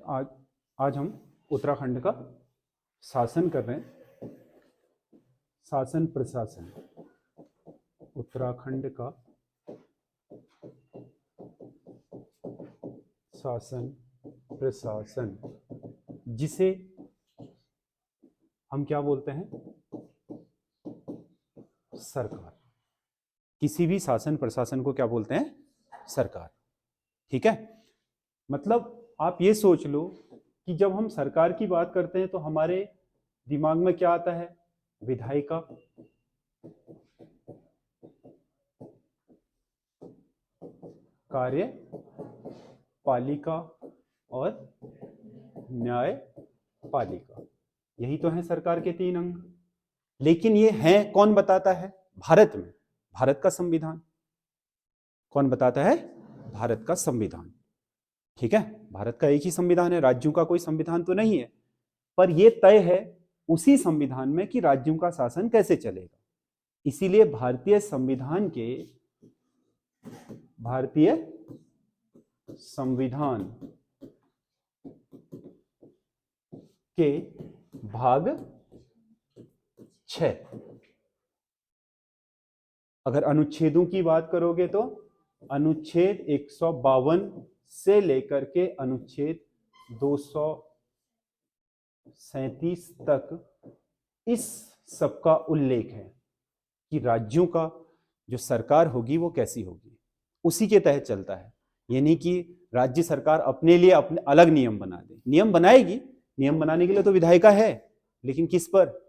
आज आज हम उत्तराखंड का शासन कर रहे हैं। शासन प्रशासन, उत्तराखंड का शासन प्रशासन, जिसे हम क्या बोलते हैं? सरकार। किसी भी शासन प्रशासन को क्या बोलते हैं? सरकार। ठीक है, मतलब आप ये सोच लो कि जब हम सरकार की बात करते हैं तो हमारे दिमाग में क्या आता है? विधायिका, कार्यपालिका और न्यायपालिका। यही तो है सरकार के तीन अंग। लेकिन ये हैं कौन बताता है? भारत में भारत का संविधान। कौन बताता है? भारत का संविधान। ठीक है, भारत का एक ही संविधान है, राज्यों का कोई संविधान तो नहीं है। पर यह तय है उसी संविधान में कि राज्यों का शासन कैसे चलेगा। इसीलिए भारतीय संविधान के भाग 6, अगर अनुच्छेदों की बात करोगे तो अनुच्छेद 152 से लेकर के अनुच्छेद 237 तक इस सब का उल्लेख है कि राज्यों का जो सरकार होगी वो कैसी होगी, उसी के तहत चलता है। ये नहीं कि राज्य सरकार अपने लिए अपने अलग नियम बना दे। नियम बनाएगी, नियम बनाने के लिए तो विधायिका है, लेकिन किस पर?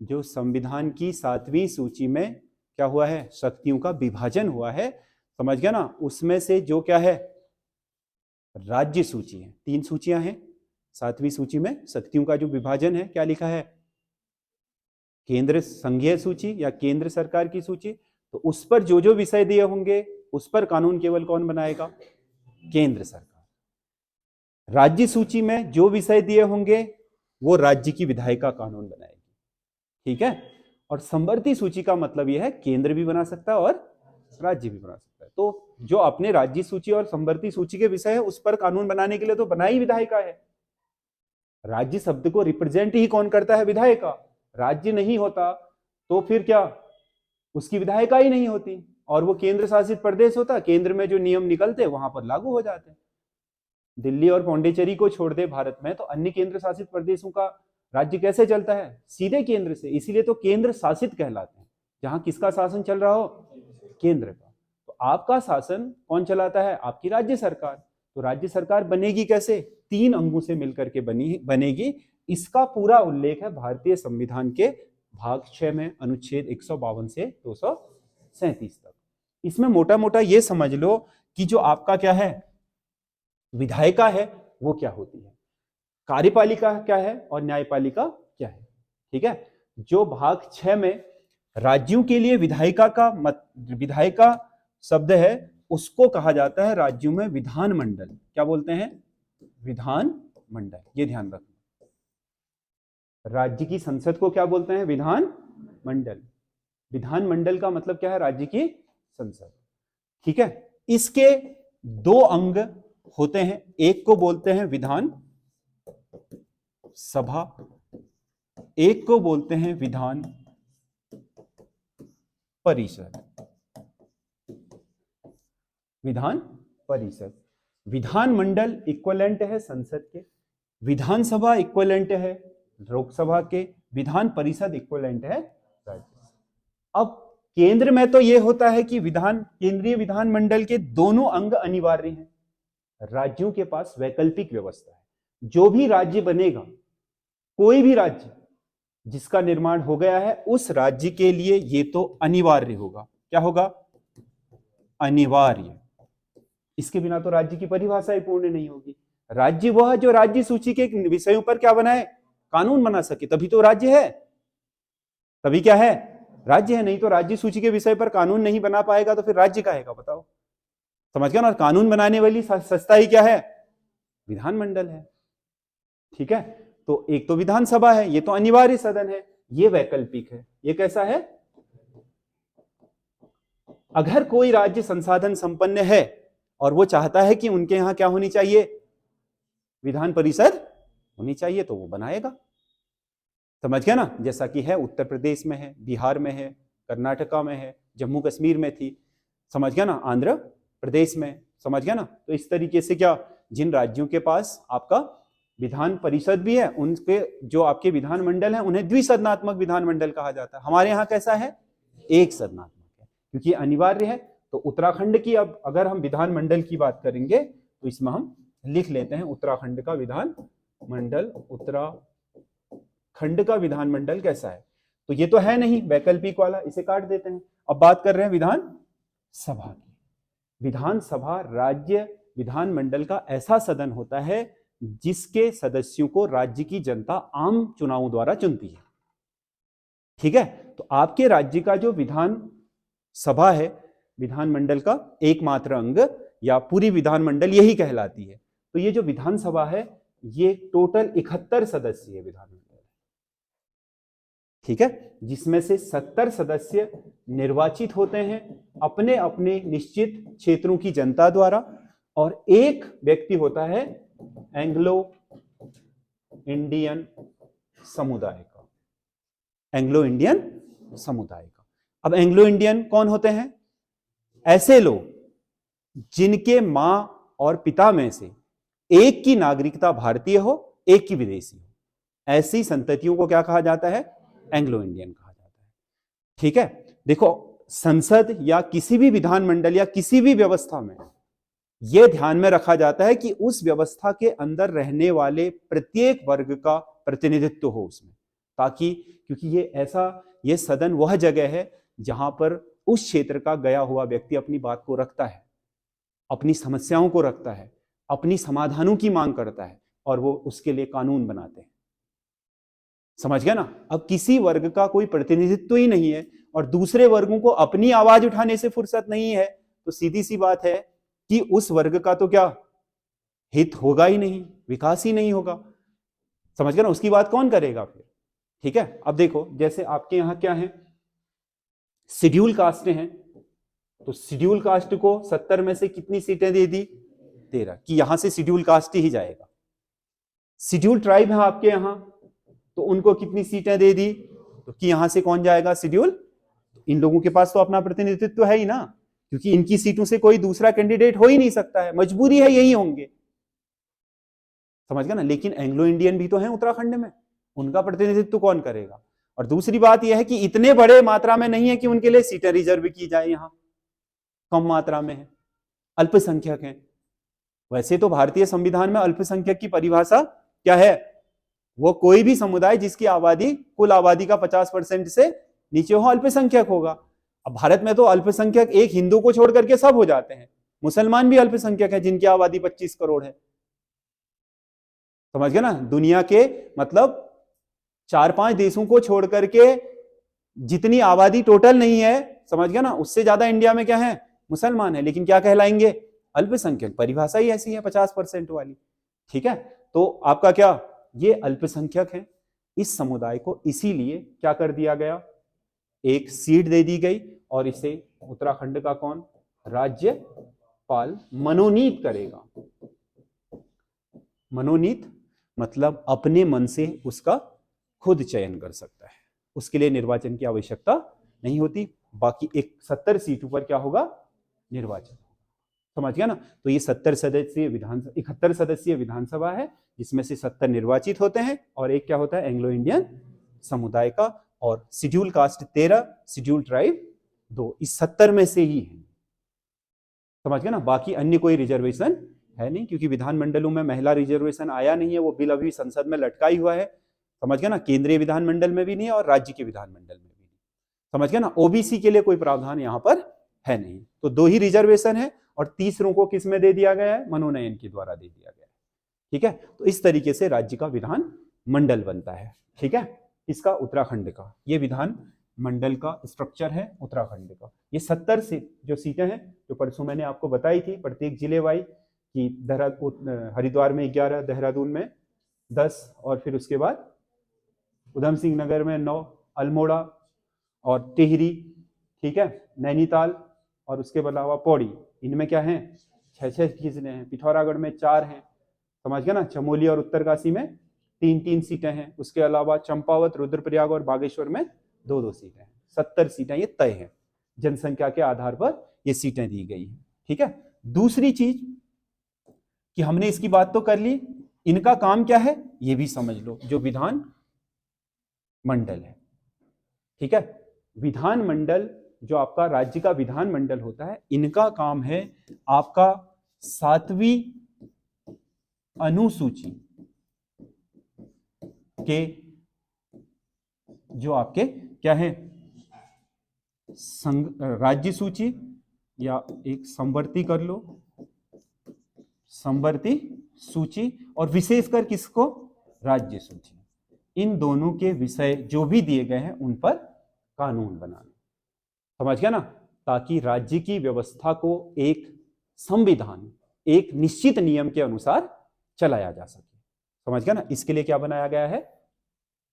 जो संविधान की 7वीं सूची में क्या हुआ है? शक्तियों का विभाजन हुआ है, समझ गया ना? उसमें से जो क्या है? राज्य सूची है। 3 सूचियां हैं। 7वीं सूची में शक्तियों का जो विभाजन है, क्या लिखा है? केंद्र संघीय सूची या केंद्र सरकार की सूची। तो उस पर जो जो विषय दिए होंगे उस पर कानून केवल कौन बनाएगा? केंद्र सरकार। राज्य सूची में जो विषय दिए होंगे वो राज्य की विधायिका कानून बनाएगी। ठीक है, और संवर्ती सूची का मतलब यह है केंद्र भी बना सकता है और राज्य भी बना सकता है। तो जो अपने राज्य सूची और संवर्ती सूची के विषय है उस पर कानून बनाने के लिए तो बनाई विधायिका है। राज्य शब्द को रिप्रेजेंट ही कौन करता है? विधायिका। राज्य नहीं होता तो फिर क्या? उसकी विधायिका ही नहीं होती, और वो केंद्र शासित प्रदेश होता, केंद्र में जो नियम निकलते वहां पर लागू हो जाते। दिल्ली और पौंडीचेरी को छोड़ दे भारत में, तो अन्य केंद्र शासित प्रदेशों का राज्य कैसे चलता है? सीधे केंद्र से। इसीलिए तो केंद्र शासित कहलाते हैं, जहां किसका शासन चल रहा हो? केंद्र का। तो आपका शासन कौन चलाता है? आपकी राज्य सरकार। तो राज्य सरकार बनेगी कैसे? 3 अंगों से मिलकर के बनेगी। इसका पूरा उल्लेख है भारतीय संविधान के भाग 6 में, अनुच्छेद 152 से 237 तक। इसमें मोटा मोटा ये समझ लो कि जो आपका क्या है? विधायिका है वो क्या होती है, कार्यपालिका क्या है और न्यायपालिका क्या है। ठीक है, जो भाग 6 में राज्यों के लिए विधायिका शब्द है उसको कहा जाता है राज्यों में विधानमंडल। क्या बोलते हैं? विधानमंडल। ये ध्यान रखना। राज्य की संसद को क्या बोलते हैं? विधानमंडल। विधानमंडल का मतलब क्या है? राज्य की संसद। ठीक है, इसके 2 अंग होते हैं। एक को बोलते हैं विधान सभा, एक को बोलते हैं विधान परिषद। विधान परिषद। विधानमंडल इक्विवेलेंट है संसद के, विधानसभा इक्विवेलेंट है लोकसभा के, विधान परिषद इक्विवेलेंट है राज्य। अब केंद्र में तो यह होता है कि केंद्रीय विधानमंडल के दोनों अंग अनिवार्य हैं। राज्यों के पास वैकल्पिक व्यवस्था है। जो भी राज्य बनेगा, कोई भी राज्य जिसका निर्माण हो गया है, उस राज्य के लिए ये तो अनिवार्य होगा। क्या होगा? अनिवार्य। इसके बिना तो राज्य की परिभाषा ही पूर्ण नहीं होगी। राज्य वह जो राज्य सूची के विषयों पर क्या बनाए? कानून बना सके, तभी तो राज्य है। तभी क्या है? राज्य है। नहीं तो राज्य सूची के विषय पर कानून नहीं बना पाएगा तो फिर राज्य का है? बताओ। समझ गया ना? कानून बनाने वाली संस्था ही क्या है? विधानमंडल है। ठीक है, तो एक तो विधानसभा है, ये तो अनिवार्य सदन है, ये वैकल्पिक है। ये कैसा है? अगर कोई राज्य संसाधन संपन्न है और वो चाहता है कि उनके यहां क्या होनी चाहिए? विधान परिषद होनी चाहिए तो वो बनाएगा। समझ गया ना, जैसा कि है उत्तर प्रदेश में है, बिहार में है, कर्नाटका में है, जम्मू कश्मीर में थी, समझ गया ना, आंध्र प्रदेश में, समझ गया ना। तो इस तरीके से क्या, जिन राज्यों के पास आपका विधान परिषद भी है, उनके जो आपके विधानमंडल है उन्हें द्विसदनात्मक विधानमंडल कहा जाता है। हमारे यहाँ कैसा है, एक सदनात्मक है, क्योंकि अनिवार्य है। तो उत्तराखंड की अब अगर हम विधानमंडल की बात करेंगे तो इसमें हम लिख लेते हैं उत्तराखंड का विधानमंडल। उत्तराखंड का विधानमंडल कैसा है, तो ये तो है नहीं, वैकल्पिक वाला, इसे काट देते हैं। अब बात कर रहे हैं विधानसभा की। विधानसभा राज्य विधानमंडल का ऐसा सदन होता है जिसके सदस्यों को राज्य की जनता आम चुनावों द्वारा चुनती है। ठीक है, तो आपके राज्य का जो विधान सभा है, विधानमंडल का एकमात्र अंग या पूरी विधानमंडल यही कहलाती है। तो ये जो विधानसभा है ये टोटल 71 सदस्यीय विधानमंडल है। ठीक है, जिसमें से 70 सदस्य निर्वाचित होते हैं अपने अपने निश्चित क्षेत्रों की जनता द्वारा, और एक व्यक्ति होता है एंग्लो इंडियन समुदाय का, एंग्लो इंडियन समुदाय का। अब एंग्लो इंडियन कौन होते हैं, ऐसे लोग जिनके मां और पिता में से एक की नागरिकता भारतीय हो, एक की विदेशी हो, ऐसी संततियों को क्या कहा जाता है, एंग्लो इंडियन कहा जाता है। ठीक है, देखो संसद या किसी भी विधानमंडल या किसी भी व्यवस्था में यह ध्यान में रखा जाता है कि उस व्यवस्था के अंदर रहने वाले प्रत्येक वर्ग का प्रतिनिधित्व हो उसमें, ताकि, क्योंकि ये सदन वह जगह है जहां पर उस क्षेत्र का गया हुआ व्यक्ति अपनी बात को रखता है, अपनी समस्याओं को रखता है, अपनी समाधानों की मांग करता है, और वो उसके लिए कानून बनाते हैं। समझ गया ना। अब किसी वर्ग का कोई प्रतिनिधित्व ही नहीं है और दूसरे वर्गों को अपनी आवाज उठाने से फुर्सत नहीं है, तो सीधी सी बात है कि उस वर्ग का तो क्या हित होगा ही नहीं, विकास ही नहीं होगा। समझ गया ना, उसकी बात कौन करेगा फिर। ठीक है, अब देखो जैसे आपके यहां क्या है, शेड्यूल कास्ट हैं, तो शेड्यूल कास्ट को 70 में से कितनी सीटें दे दी, 13, कि यहां से शेड्यूल कास्ट ही जाएगा। शेड्यूल ट्राइब है आपके यहां, तो उनको कितनी सीटें दे दी, तो कि यहां से कौन जाएगा, शेड्यूल। इन लोगों के पास तो अपना प्रतिनिधित्व है ही ना, क्योंकि इनकी सीटों से कोई दूसरा कैंडिडेट हो ही नहीं सकता है, मजबूरी है यही होंगे। समझ गया ना। लेकिन एंग्लो इंडियन भी तो हैं उत्तराखंड में, उनका प्रतिनिधित्व कौन करेगा। और दूसरी बात यह है कि इतने बड़े मात्रा में नहीं है कि उनके लिए सीटें रिजर्व की जाए, यहां कम मात्रा में है, अल्पसंख्यक हैं। वैसे तो भारतीय संविधान में अल्पसंख्यक की परिभाषा क्या है, वो कोई भी समुदाय जिसकी आबादी कुल आबादी का 50% से नीचे हो, अल्पसंख्यक होगा। अब भारत में तो अल्पसंख्यक एक हिंदू को छोड़ करके सब हो जाते हैं, मुसलमान भी अल्पसंख्यक है जिनकी आबादी 25 करोड़ है। समझ गए ना, दुनिया के मतलब 4-5 देशों को छोड़ करके जितनी आबादी टोटल नहीं है, समझ गया ना, उससे ज्यादा इंडिया में क्या है, मुसलमान है, लेकिन क्या कहलाएंगे, अल्पसंख्यक। परिभाषा ही ऐसी है 50% वाली। ठीक है, तो आपका क्या, ये अल्पसंख्यक है। इस समुदाय को इसीलिए क्या कर दिया गया, एक सीट दे दी गई, और इसे उत्तराखंड का कौन, राज्यपाल मनोनीत करेगा। मनोनीत मतलब अपने मन से उसका खुद चयन कर सकता है, उसके लिए निर्वाचन की आवश्यकता नहीं होती। बाकी 70 सीटों पर क्या होगा, निर्वाचन। समझ गया ना। तो ये 71 सदस्यीय विधानसभा है, जिसमें से 70 निर्वाचित होते हैं, और एक क्या होता है, एंग्लो इंडियन समुदाय का, और शेड्यूल कास्ट 13, शेड्यूल ट्राइब 2, इस 70 में से ही है। समझ गया ना। बाकी अन्य कोई रिजर्वेशन है नहीं, क्योंकि विधानमंडलों में महिला रिजर्वेशन आया नहीं है, वो बिल अभी संसद में लटका ही हुआ है। समझ गया ना, केंद्रीय विधानमंडल में भी नहीं और राज्य के विधानमंडल में भी नहीं। समझ गया ना, ओबीसी के लिए कोई प्रावधान यहां पर है नहीं। तो 2 ही रिजर्वेशन है, और तीसरों को किस में दे दिया गया है, मनोनयन के द्वारा दे दिया गया है। ठीक है, तो इस तरीके से राज्य का विधान मंडल बनता है। ठीक है, इसका उत्तराखंड का ये विधान मंडल का स्ट्रक्चर है उत्तराखंड का। ये 70 से जो सीटें हैं, जो परसों मैंने आपको बताई थी, प्रत्येक जिले वाइज, कि हरिद्वार में 11, देहरादून में 10, और फिर उसके बाद उधम सिंह नगर में 9, अल्मोड़ा और टिहरी, ठीक है, नैनीताल, और उसके अलावा पौड़ी, इनमें क्या है, 6-6 जिले हैं। पिथौरागढ़ में 4 हैं। समझ गया ना। चमोली और उत्तरकाशी में 3-3 सीटें हैं, उसके अलावा चंपावत, रुद्रप्रयाग और बागेश्वर में 2-2 सीटें हैं। 70 सीटें ये तय हैं, जनसंख्या के आधार पर ये सीटें दी गई हैं। ठीक है। दूसरी चीज कि हमने इसकी बात तो कर ली, इनका काम क्या है ये भी समझ लो। जो विधान मंडल है, ठीक है, विधान मंडल जो आपका राज्य का विधान मंडल होता है, इनका काम है आपका 7वीं अनुसूची के जो आपके क्या है राज्य सूची, या एक संवर्ती कर लो, संवर्ती सूची, और विशेषकर किसको, राज्य सूची। इन दोनों के विषय जो भी दिए गए हैं उन पर कानून बनाना, समझ गया ना, ताकि राज्य की व्यवस्था को एक संविधान, एक निश्चित नियम के अनुसार चलाया जा सके। समझ गया ना। इसके लिए क्या बनाया गया है,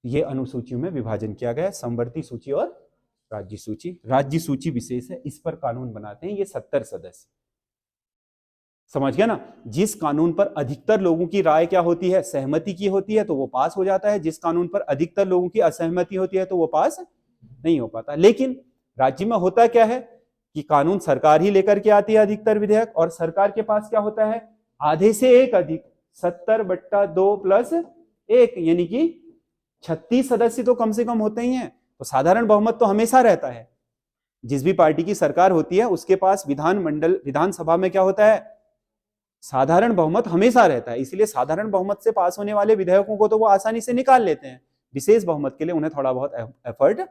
ये अनुसूचियों में विभाजन किया गया है, संवर्ती सूची और राज्य सूची। राज्य सूची विशेष है, इस पर कानून बनाते हैं ये 70 सदस्य। समझ गया ना। जिस कानून पर अधिकतर लोगों की राय क्या होती है, सहमति की होती है, तो वो पास हो जाता है। जिस कानून पर अधिकतर लोगों की असहमति होती है तो वो पास नहीं हो पाता। लेकिन राज्य में होता क्या है कि कानून सरकार ही लेकर के आती है अधिकतर विधेयक, और सरकार के पास क्या होता है, आधे से एक अधिक, 70/2 + 1, यानी कि 36 सदस्य तो कम से कम होते ही हैं। तो साधारण बहुमत तो हमेशा रहता है। जिस भी पार्टी की सरकार होती है उसके पास विधानसभा में क्या होता है, साधारण बहुमत हमेशा रहता है। इसलिए साधारण बहुमत से पास होने वाले विधेयकों को तो वो आसानी से निकाल लेते हैं। विशेष बहुमत के लिए उन्हें थोड़ा बहुत एफर्ट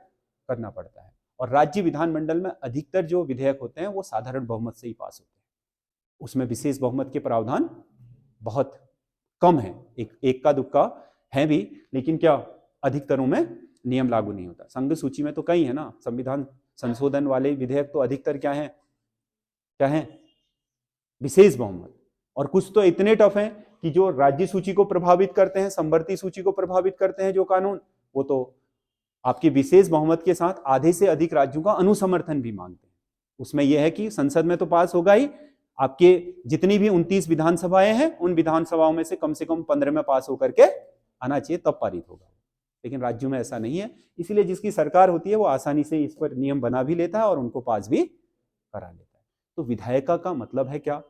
करना पड़ता है। और राज्य विधानमंडल में अधिकतर जो विधेयक होते हैं वो साधारण बहुमत से ही पास होते हैं। उसमें विशेष बहुमत के प्रावधान बहुत कम है, एक का दुक्का है भी, लेकिन क्या अधिकतरों में नियम लागू नहीं होता। संघ सूची में तो कई है ना, संविधान संशोधन वाले विधेयक तो अधिकतर क्या है, विशेष बहुमत। और कुछ तो इतने टफ हैं कि जो राज्य सूची को प्रभावित करते हैं, संवर्ती सूची को प्रभावित करते हैं जो कानून, वो तो आपके विशेष बहुमत के साथ आधे से अधिक राज्यों का अनुसमर्थन भी मांगते हैं। उसमें यह है कि संसद में तो पास होगा ही, आपके जितनी भी 29 विधानसभाएं हैं उन विधानसभाओं में से कम 15 में पास होकर के आना चाहिए, तब पारित होगा। लेकिन राज्यों में ऐसा नहीं है, इसलिए जिसकी सरकार होती है वो आसानी से इस पर नियम बना भी लेता है और उनको पास भी करा लेता है। तो विधायिका का मतलब है क्या,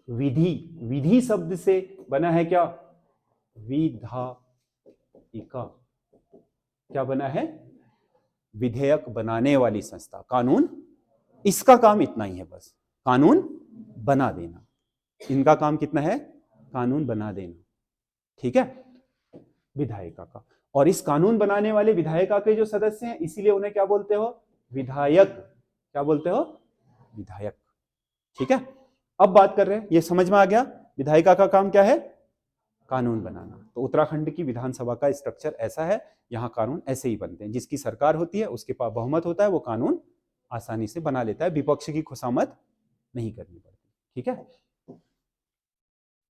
विधि शब्द से बना है क्या, विधायिका क्या बना है, विधेयक बनाने वाली संस्था, कानून। इसका काम इतना ही है, बस कानून बना देना। इनका काम कितना है, कानून बना देना। ठीक है, विधायिका का। और इस कानून बनाने वाले विधायिका के जो सदस्य हैं, इसीलिए उन्हें क्या बोलते हो, विधायक। क्या बोलते हो, विधायक। ठीक है, अब बात कर रहे हैं, ये समझ में आ गया विधायिका का काम क्या है, कानून बनाना। तो उत्तराखंड की विधानसभा का स्ट्रक्चर ऐसा है, यहां कानून ऐसे ही बनते हैं। जिसकी सरकार होती है उसके पास बहुमत होता है, वो कानून आसानी से बना लेता है, विपक्ष की खुशामद नहीं करनी पड़ती। ठीक है।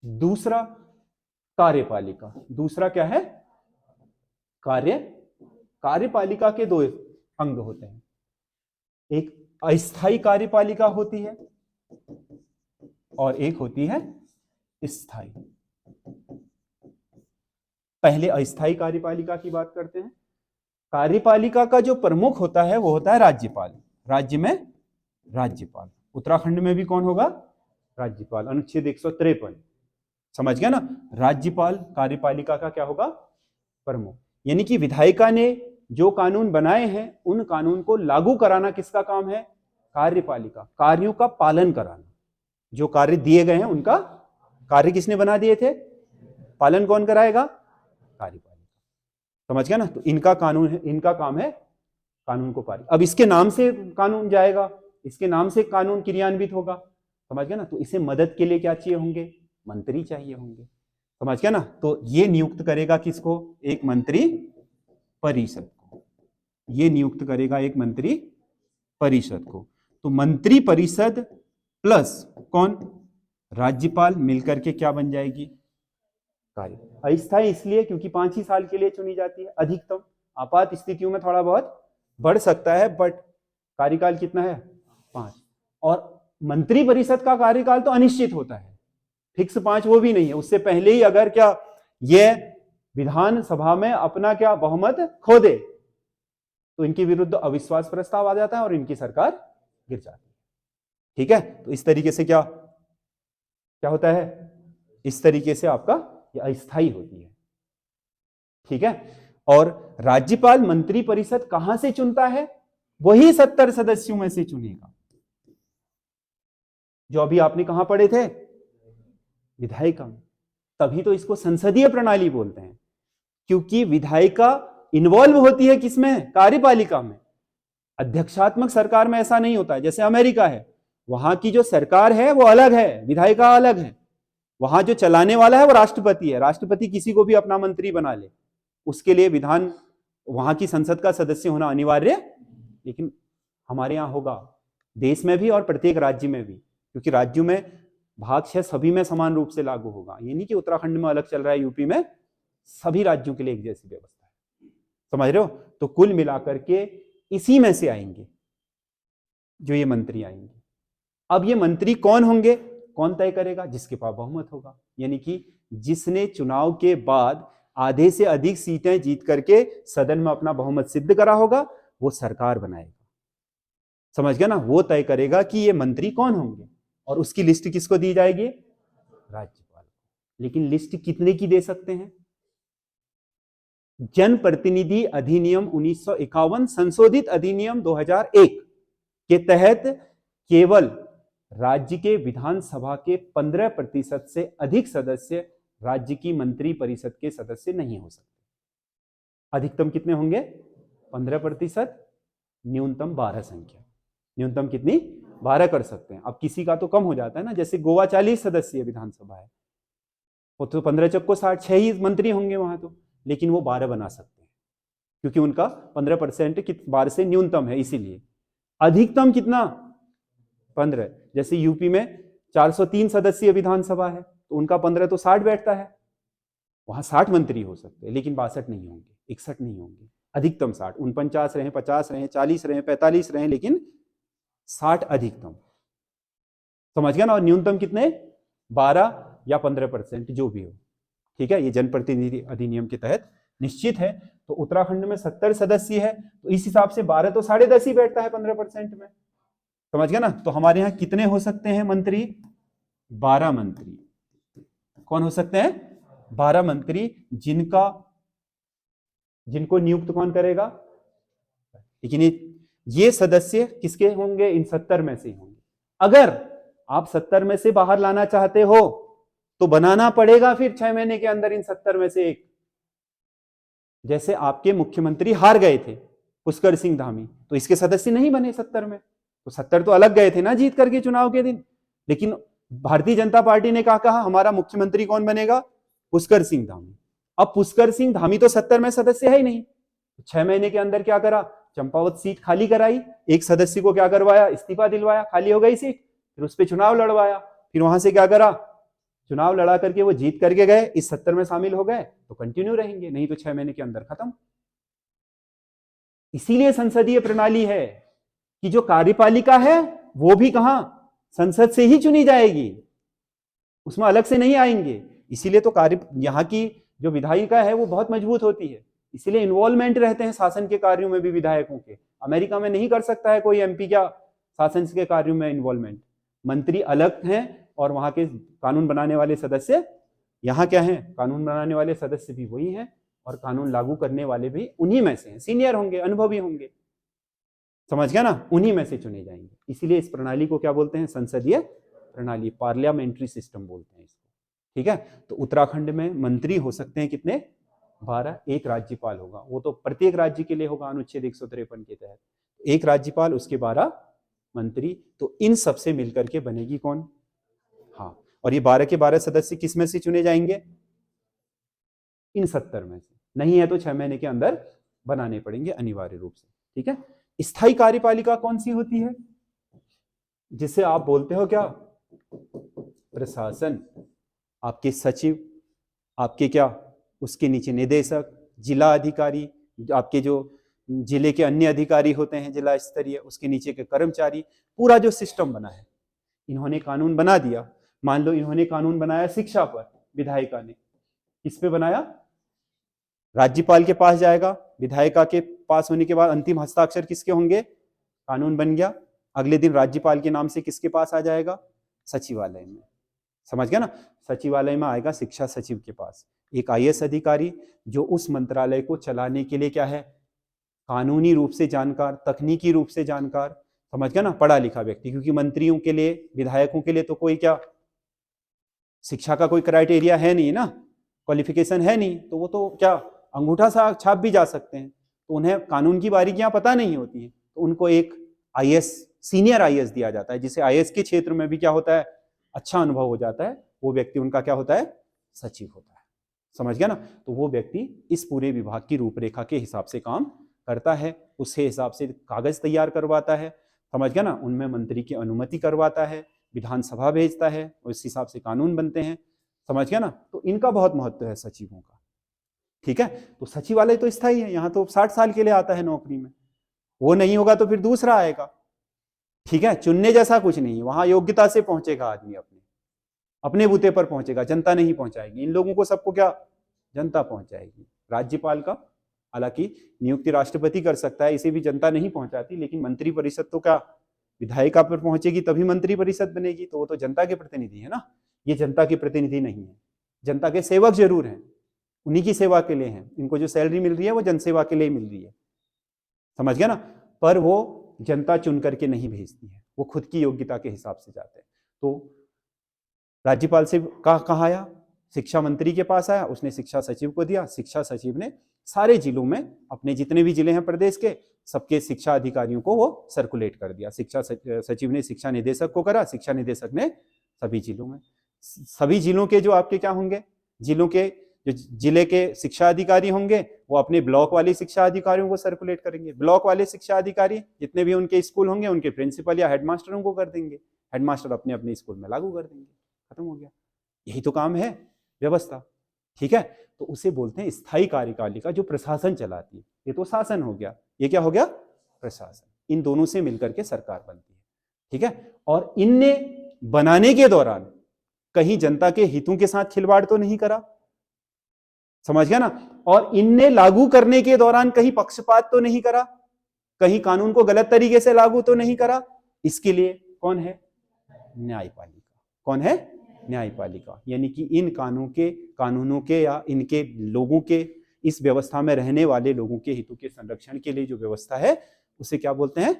दूसरा कार्यपालिका। दूसरा क्या है, कार्यपालिका के 2 अंग होते हैं। एक अस्थायी कार्यपालिका होती है और एक होती है स्थायी। पहले अस्थायी कार्यपालिका की बात करते हैं। कार्यपालिका का जो प्रमुख होता है वो होता है राज्यपाल। राज्य में राज्यपाल। उत्तराखंड में भी कौन होगा, राज्यपाल। अनुच्छेद 153, समझ गया ना। राज्यपाल कार्यपालिका का क्या होगा, प्रमुख। यानी कि विधायिका ने जो कानून बनाए हैं उन कानून को लागू कराना किसका काम है, कार्यपालिका। कार्यों का पालन कराना, जो कार्य दिए गए हैं उनका कार्य किसने बना दिए थे, पालन कौन कराएगा, कार्यपालिका। समझ गया ना। तो इनका कानून है, इनका काम है कानून को पारित। अब इसके नाम से कानून जाएगा, इसके नाम से कानून क्रियान्वित होगा। समझ गया ना। तो इसे मदद के लिए क्या चाहिए होंगे, मंत्री चाहिए होंगे। समझ गया ना। तो ये नियुक्त करेगा किसको, एक मंत्री परिषद को। ये नियुक्त करेगा एक मंत्री परिषद को। तो मंत्री परिषद प्लस कौन, राज्यपाल, मिलकर के क्या बन जाएगी, कार्य। अस्थायी इसलिए क्योंकि 5 ही साल के लिए चुनी जाती है अधिकतम। आपात स्थितियों में थोड़ा बहुत बढ़ सकता है, बट कार्यकाल कितना है, 5। और मंत्री परिषद का कार्यकाल तो अनिश्चित होता है, फिक्स 5 वो भी नहीं है, उससे पहले ही अगर क्या ये विधानसभा में अपना क्या बहुमत खो दे तो इनके विरुद्ध अविश्वास प्रस्ताव आ जाता है और इनकी सरकार गिर जाती है। ठीक है, तो इस तरीके से क्या क्या होता है, इस तरीके से आपका ये अस्थायी होती है। ठीक है, और राज्यपाल मंत्री परिषद कहां से चुनता है, वही 70 सदस्यों में से चुनेगा। जो अभी आपने कहां पढ़े थे, विधायिका में। तभी तो इसको संसदीय प्रणाली बोलते हैं, क्योंकि विधायिका इन्वॉल्व होती है किसमें, कार्यपालिका में। अध्यक्षात्मक सरकार में ऐसा नहीं होता है। जैसे अमेरिका है, वहां की जो सरकार है वो अलग है, विधायिका अलग है। वहां जो चलाने वाला है वो राष्ट्रपति है। राष्ट्रपति किसी को भी अपना मंत्री बना ले, उसके लिए विधान वहां की संसद का सदस्य होना अनिवार्य। लेकिन हमारे यहां होगा, देश में भी और प्रत्येक राज्य में भी, क्योंकि राज्यों में भाग 6 सभी में समान रूप से लागू होगा। ये नहीं कि उत्तराखंड में अलग चल रहा है, यूपी में, सभी राज्यों के लिए एक जैसी व्यवस्था है। समझ रहे हो? तो कुल मिलाकर के इसी में से आएंगे जो ये मंत्री आएंगे। अब ये मंत्री कौन होंगे, कौन तय करेगा, जिसके पास बहुमत होगा, यानी कि जिसने चुनाव के बाद आधे से अधिक सीटें जीत करके सदन में अपना बहुमत सिद्ध करा होगा, वो सरकार बनाएगा। समझ गया ना? वो तय करेगा कि ये मंत्री कौन होंगे, और उसकी लिस्ट किसको दी जाएगी, राज्यपाल को। लेकिन लिस्ट कितने की दे सकते हैं? जनप्रतिनिधि अधिनियम 1951 संशोधित अधिनियम 2001 के तहत केवल राज्य के विधानसभा के 15% से अधिक सदस्य राज्य की मंत्री परिषद के सदस्य नहीं हो सकते। अधिकतम कितने होंगे, 15%, न्यूनतम 12 संख्या। न्यूनतम कितनी, 12 कर सकते हैं। अब किसी का तो कम हो जाता है ना, जैसे गोवा 40 सदस्यीय विधानसभा है, वो तो 15 चक्को 60, 6 ही मंत्री होंगे वहां तो, लेकिन वो 12 बना सकते हैं, क्योंकि उनका 15% 12 से न्यूनतम है। इसीलिए अधिकतम कितना, 15। जैसे यूपी में 403 सदस्यीय विधानसभा है, तो उनका 15 तो 60 बैठता है, वहां 60 मंत्री हो सकते हैं, लेकिन 62 नहीं होंगे, 61 नहीं होंगे, अधिकतम 60। 49 रहे, 50 रहे, 40 रहे, 45 रहे, लेकिन 60 अधिकतम। समझ गया ना? और न्यूनतम कितने, 12 या 15%, जो भी हो। ठीक है, ये जनप्रतिनिधि अधिनियम के तहत निश्चित है। तो उत्तराखंड में 70 सदस्य है, तो इस हिसाब से 12 तो 10.5 ही बैठता है 15% में। समझ गया ना? तो हमारे यहां कितने हो सकते हैं मंत्री, 12 मंत्री। कौन हो सकते हैं, 12 मंत्री, जिनको नियुक्त कौन करेगा। लेकिन ये सदस्य किसके होंगे, इन 70 में से होंगे। अगर आप 70 में से बाहर लाना चाहते हो तो बनाना पड़ेगा फिर 6 महीने के अंदर इन 70 में से एक। जैसे आपके मुख्यमंत्री हार गए थे पुष्कर सिंह धामी, तो इसके सदस्य नहीं बने 70 में, तो 70 तो अलग गए थे ना जीत करके चुनाव के दिन। लेकिन भारतीय जनता पार्टी ने कहा हमारा मुख्यमंत्री कौन बनेगा, पुष्कर सिंह धामी। अब पुष्कर सिंह धामी तो 70 में सदस्य है ही नहीं। 6 महीने के अंदर क्या करा, चंपावत सीट खाली कराई, एक सदस्य को क्या करवाया, इस्तीफा दिलवाया, खाली हो गई सीट, फिर उस पर चुनाव लड़वाया, फिर वहां से क्या करा, चुनाव लड़ा करके वो जीत करके गए, इस 70 में शामिल हो गए तो कंटिन्यू रहेंगे, नहीं तो 6 महीने के अंदर खत्म। इसीलिए संसदीय प्रणाली है कि जो कार्यपालिका है वो भी कहां, संसद से ही चुनी जाएगी, उसमें अलग से नहीं आएंगे। इसीलिए तो यहाँ की जो विधायिका है वो बहुत मजबूत होती है, इसीलिए इन्वॉल्वमेंट रहते हैं शासन के कार्यों में भी विधायकों के। अमेरिका में नहीं कर सकता है कोई एमपी क्या शासन के कार्यों में इन्वॉल्वमेंट, मंत्री अलग हैं और वहां के कानून बनाने वाले सदस्य यहाँ क्या हैं, कानून बनाने वाले सदस्य भी वही हैं और कानून लागू करने वाले भी उन्हीं में से हैं, सीनियर होंगे, अनुभवी होंगे। समझ गया ना? उन्हीं में से चुने जाएंगे। इसीलिए इस प्रणाली को क्या बोलते हैं, संसदीय प्रणाली, पार्लियामेंट्री सिस्टम बोलते हैं इसको। ठीक है, तो उत्तराखंड में मंत्री हो सकते हैं कितने, 12। एक राज्यपाल होगा, वो तो प्रत्येक राज्य के लिए होगा अनुच्छेद 153 के तहत। एक राज्यपाल, उसके 12 मंत्री। तो इन सबसे मिलकर के बनेगी कौन, हाँ, और ये 12 के 12 सदस्य किस में से चुने जाएंगे, इन 70 में से। नहीं है तो 6 महीने के अंदर बनाने पड़ेंगे अनिवार्य रूप से। ठीक है, स्थायी कार्यपालिका कौन सी होती है, जिसे आप बोलते हो क्या, प्रशासन। आपके सचिव, आपके क्या, उसके नीचे निदेशक, जिला अधिकारी, आपके जो जिले के अन्य अधिकारी होते हैं जिला स्तरीय, उसके नीचे के कर्मचारी, पूरा जो सिस्टम बना है। इन्होंने कानून बना दिया, मान लो इन्होंने कानून बनाया शिक्षा पर, विधायिका ने किस पे बनाया, राज्यपाल के पास जाएगा, विधायिका के पास होने के बाद अंतिम हस्ताक्षर किसके होंगे, कानून बन गया, अगले दिन राज्यपाल के नाम से किसके पास आ जाएगा, सचिवालय में। समझ गया ना, सचिवालय में आएगा शिक्षा सचिव के पास, एक आईएएस अधिकारी जो उस मंत्रालय को चलाने के लिए क्या है, कानूनी रूप से जानकार, तकनीकी रूप से जानकार, समझ गया ना, पढ़ा लिखा व्यक्ति, क्योंकि मंत्रियों के लिए, विधायकों के लिए तो कोई क्या शिक्षा का कोई क्राइटेरिया है नहीं ना, क्वालिफिकेशन है नहीं, तो वो तो क्या अंगूठा सा छाप भी जा सकते हैं, तो उन्हें कानून की बारीकियां पता नहीं होती है, तो उनको एक आईएएस, सीनियर आईएएस दिया जाता है, जिसे आईएएस के क्षेत्र में भी क्या होता है, अच्छा अनुभव हो जाता है, वो व्यक्ति उनका क्या होता है, सचिव होता है। समझ गया ना, तो वो व्यक्ति इस पूरे विभाग की रूपरेखा के हिसाब से काम करता है, उसके हिसाब से कागज तैयार करवाता है, समझ गया ना, उनमें मंत्री की अनुमति करवाता है, विधानसभा भेजता है, उस हिसाब से कानून बनते हैं। समझ गया ना, तो इनका बहुत महत्व है सचिवों का। ठीक है, तो सचिवालय तो स्थायी है, यहाँ तो 60 साल के लिए आता है नौकरी में, वो नहीं होगा तो फिर दूसरा आएगा। ठीक है, चुनने जैसा कुछ नहीं, वहां योग्यता से पहुंचेगा आदमी, अपने बूते पर पहुंचेगा, जनता नहीं पहुंचाएगी इन लोगों को, सबको क्या जनता पहुंचाएगी। राज्यपाल का हालांकि नियुक्ति राष्ट्रपति कर सकता है, इसे भी जनता नहीं पहुंचाती, लेकिन मंत्री परिषद तो क्या विधायिका पर पहुंचेगी तभी मंत्री परिषद बनेगी, तो वो तो जनता के प्रतिनिधि है ना, ये जनता के प्रतिनिधि नहीं है, जनता के सेवक जरूर हैं, उन्हीं की सेवा के लिए हैं, इनको जो सैलरी मिल रही है वो जनसेवा के लिए मिल रही है। समझ गया ना, पर वो जनता चुन करके नहीं भेजती है, वो खुद की योग्यता के हिसाब से जाते हैं। तो राज्यपाल से कहाँ आया, शिक्षा मंत्री के पास आया, उसने शिक्षा सचिव को दिया, शिक्षा सचिव ने सारे जिलों में, अपने जितने भी जिले हैं प्रदेश के, सबके शिक्षा अधिकारियों को वो सर्कुलेट कर दिया। शिक्षा सचिव ने शिक्षा निदेशक को करा, शिक्षा निदेशक ने सभी जिलों में, सभी जिलों के जो आपके क्या होंगे, जिलों के जो जिले के शिक्षा अधिकारी होंगे वो अपने ब्लॉक वाले शिक्षा अधिकारियों को सर्कुलेट करेंगे, ब्लॉक वाले शिक्षा अधिकारी जितने भी उनके स्कूल होंगे उनके प्रिंसिपल या हेडमास्टरों को कर देंगे, हेडमास्टर अपने अपने स्कूल में लागू कर देंगे, खत्म हो गया। यही तो काम है व्यवस्था। ठीक है, तो उसे बोलते हैं स्थायी कार्यपालिका, जो प्रशासन चलाती है। ये तो शासन हो गया, ये क्या हो गया, प्रशासन। इन दोनों से मिलकर के सरकार बनती है। ठीक है, और इनने बनाने के दौरान कहीं जनता के हितों के साथ खिलवाड़ तो नहीं करा, समझ गया ना, और इनने लागू करने के दौरान कहीं पक्षपात तो नहीं करा, कहीं कानून को गलत तरीके से लागू तो नहीं करा। इसके लिए कौन है, न्यायपालिका। कौन है, न्यायपालिका। यानी कि इन कानूनों के या इनके लोगों के, इस व्यवस्था में रहने वाले लोगों के हितों के संरक्षण के लिए जो व्यवस्था है उसे क्या बोलते हैं,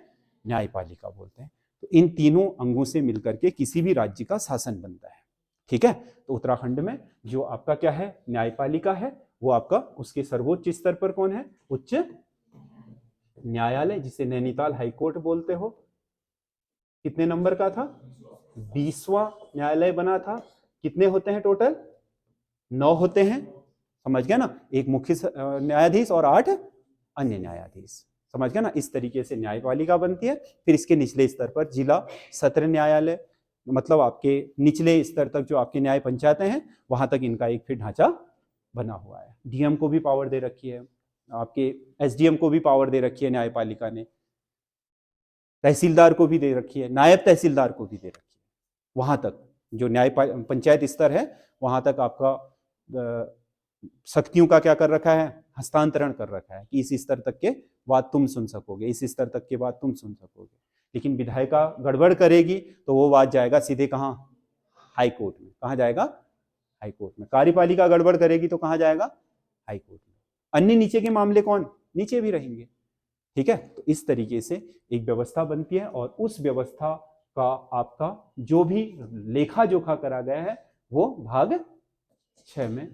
न्यायपालिका बोलते हैं। तो इन तीनों अंगों से मिलकर के किसी भी राज्य का शासन बनता है। ठीक है, तो उत्तराखंड में जो आपका क्या है, न्यायपालिका है, वो आपका उसके सर्वोच्च स्तर पर कौन है, उच्च न्यायालय, जिसे नैनीताल हाईकोर्ट बोलते हो। कितने नंबर का था, 20वां न्यायालय बना था। कितने होते हैं टोटल, 9 होते हैं, समझ गया ना, एक मुख्य न्यायाधीश और 8 अन्य न्यायाधीश। समझ गया ना, इस तरीके से न्यायपालिका बनती है। फिर इसके निचले स्तर पर जिला सत्र न्यायालय, मतलब आपके निचले स्तर तक जो आपके न्याय पंचायतें हैं वहां तक इनका एक फिर ढांचा बना हुआ है। डीएम को भी पावर दे रखी है, आपके एसडीएम को भी पावर दे रखी है न्यायपालिका ने, तहसीलदार को भी दे रखी है, नायब तहसीलदार को भी दे रखी है। वहां तक जो न्याय पंचायत स्तर है वहां तक आपका शक्तियों का क्या कर रखा है, हस्तांतरण कर रखा है कि इस स्तर तक के बात तुम सुन सकोगे, इस स्तर तक के बात तुम सुन सकोगे। लेकिन विधायिका गड़बड़ करेगी तो वो बात जाएगा सीधे कहाँ, हाई कोर्ट में। कहाँ जाएगा, हाई कोर्ट में। कार्यपालिका गड़बड़ करेगी तो कहाँ जाएगा, हाई कोर्ट में। अन्य नीचे के मामले कौन, नीचे भी रहेंगे। ठीक है, तो इस तरीके से एक व्यवस्था बनती है और उस व्यवस्था का आपका जो भी लेखा जोखा करा गया है वो भाग 6 में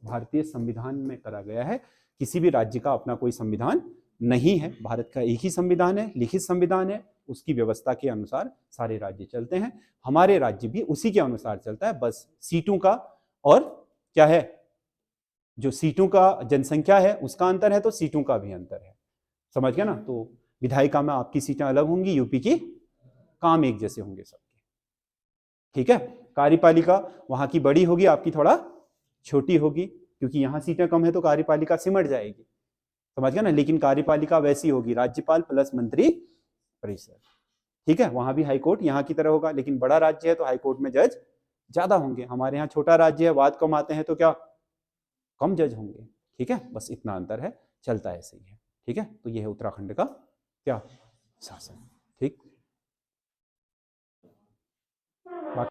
भारतीय संविधान में करा गया है। किसी भी राज्य का अपना कोई संविधान नहीं है, भारत का एक ही संविधान है, लिखित संविधान है, उसकी व्यवस्था के अनुसार सारे राज्य चलते हैं। हमारे राज्य भी उसी के अनुसार चलता है, बस सीटों का और क्या है, जो सीटों का जनसंख्या है उसका अंतर है, तो सीटों का भी अंतर है। समझ गया ना, तो विधायिका में आपकी सीटें अलग होंगी, यूपी की काम एक जैसे होंगे सबके। ठीक है, कार्यपालिका वहां की बड़ी होगी, आपकी थोड़ा छोटी होगी, क्योंकि यहां सीटें कम है तो कार्यपालिका सिमट जाएगी। समझ गया ना, लेकिन कार्यपालिका वैसी होगी, राज्यपाल प्लस मंत्री परिषद। ठीक है, वहां भी हाईकोर्ट यहाँ की तरह होगा, लेकिन बड़ा राज्य है तो हाईकोर्ट में जज ज्यादा होंगे। हमारे यहाँ छोटा राज्य है, वाद कम आते हैं, तो क्या कम जज होंगे। ठीक है, बस इतना अंतर है, चलता ऐसे ही है। ठीक है, तो ये है उत्तराखंड का क्या शासन। ठीक।